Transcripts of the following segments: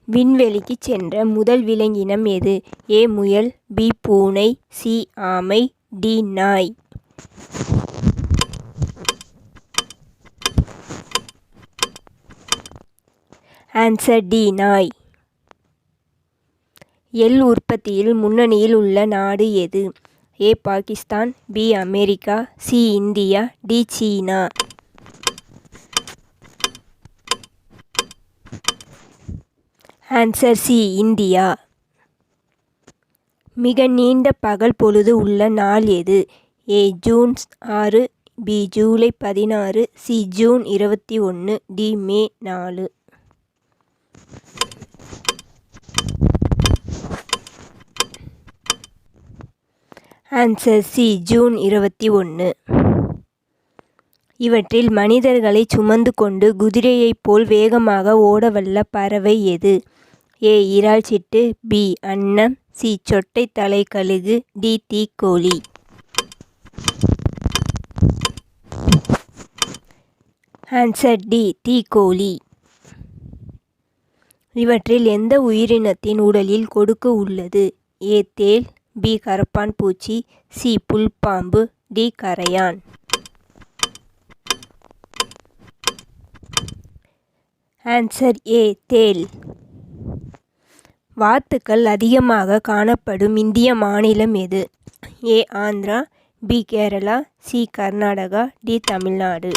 விண்வெளிக்கு சென்ற முதல் விலங்கினம் எது? ஏ முயல், பி பூனை, சி ஆமை, டி நாய். ஆன்சர் டி நாய். எள் உற்பத்தியில் முன்னணியில் உள்ள நாடு எது? A Pakistan, B America, C India, D சீனா. Answer C India. மிக நீண்ட பகல் பொழுது உள்ள நாள் எது? A June 6, B July 16, C June 21, D May 4. Answer C June 21. இவற்றில் மனிதர்களை சுமந்து கொண்டு குதிரையைப் போல் வேகமாக ஓடவல்ல பறவை எது? ஏ இறால் சிட்டு, பி அன்னம், சி சொட்டை தலை கழுகு, டி தீக்கோழி. ஆன்சர் டி தீக்கோழி. இவற்றில் எந்த உயிரினத்தின் உடலில் கொடுக்கு உள்ளது? ஏ தேள், பி கரப்பான் பூச்சி, சி புல்பாம்பு, டி கரையான். ஆன்சர் ஏ தேள். வாத்துக்கள் அதிகமாக காணப்படும் இந்திய மாநிலம் எது? A Andhra, B Kerala, C Karnataka, D Tamil Nadu.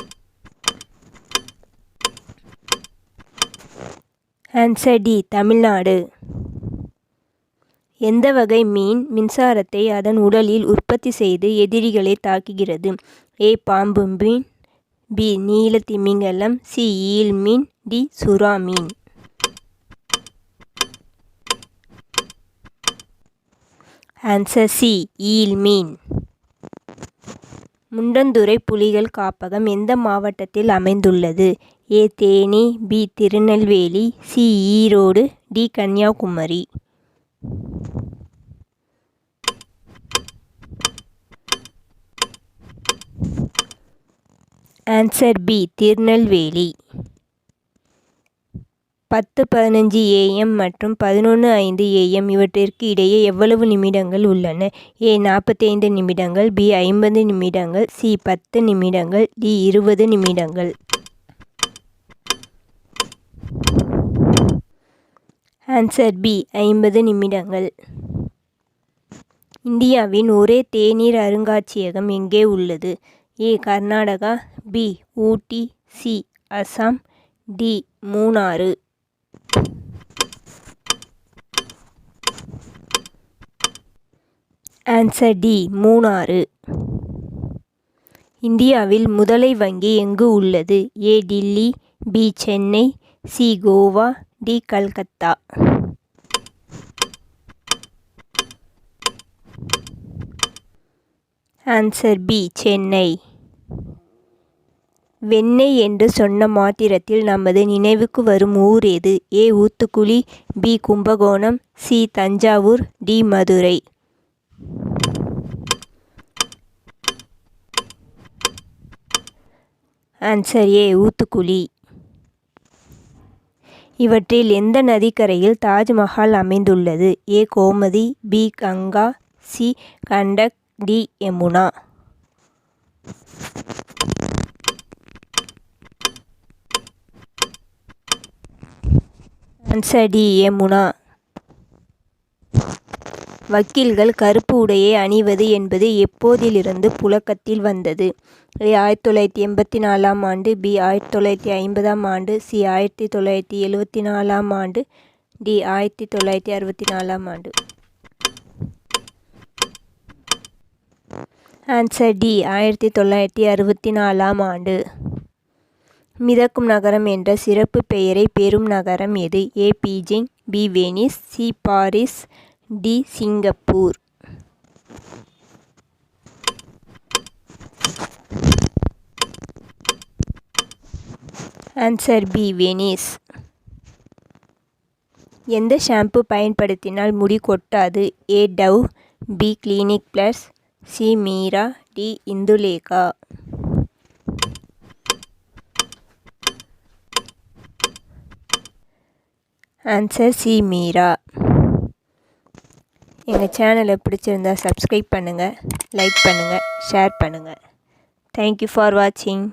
Answer D Tamil Nadu. எந்த வகை மீன் மின்சாரத்தை அதன் உடலில் உற்பத்தி செய்து எதிரிகளை தாக்குகிறது? ஏ பாம்பு மீன், பி நீல திமிங்கலம், சி ஈல் மீன், டி சுறா மீன். ஆன்சர் சி ஈல் மீன். முண்டந்துறை புலிகள் காப்பகம் எந்த மாவட்டத்தில் அமைந்துள்ளது? A Theni, B Tirunelveli, C Erode, D Kanyakumari. Answer B Tirunelveli. 10:15 AM மற்றும் 11:05 AM இவற்றிற்கு இடையே எவ்வளவு நிமிடங்கள் உள்ளன? ஏ 45 நிமிடங்கள், பி 50 நிமிடங்கள், சி 10 நிமிடங்கள், டி 20 நிமிடங்கள். ஆன்சர் பி 50 நிமிடங்கள். இந்தியாவின் ஒரே தேநீர் அருங்காட்சியகம் எங்கே உள்ளது? A Karnataka, B Ooty, C Assam, D Munnar. Answer D Munnar. இந்தியாவில் முதலை வங்கி எங்கு உள்ளது? A Delhi, B Chennai, C Goa, D Calcutta. Answer B Chennai. வெண்ணெய் என்று சொன்ன மாத்திரத்தில் நமது நினைவுக்கு வரும் ஊர் எது? A Oothukuli, B Kumbakonam, C Thanjavur, D Madurai. Answer A Oothukuli. இவற்றில் எந்த நதிக்கரையில் தாஜ்மஹால் அமைந்துள்ளது? A Gomti, B Ganga, C Gandak, D Yamuna. Answer D Yamuna. வக்கீல்கள் கருப்பு உடையை அணிவது என்பது எப்போதிலிருந்து புழக்கத்தில் வந்தது? ஏ 1984 ஆண்டு, பி 1950 ஆண்டு, சி 1974 ஆண்டு, டி 1964 ஆண்டு. ஆன்சர் டி 1964 ஆண்டு. மிதக்கும் நகரம் என்ற சிறப்பு பெயரை பெறும் நகரம் எது? A Beijing, B Venice, C Paris, D Singapore. Answer B Venice. எந்த ஷாம்பு பயன்படுத்தினால் முடி கொட்டாது? A Dove, B clinic plus, C Meera, D Indulekha. Answer C Meera. எங்கள் சேனலை பிடிச்சிருந்தா சப்ஸ்கிரைப் பண்ணுங்கள், லைக் பண்ணுங்கள், ஷேர் பண்ணுங்கள். தேங்க்யூ ஃபார் வாட்சிங்.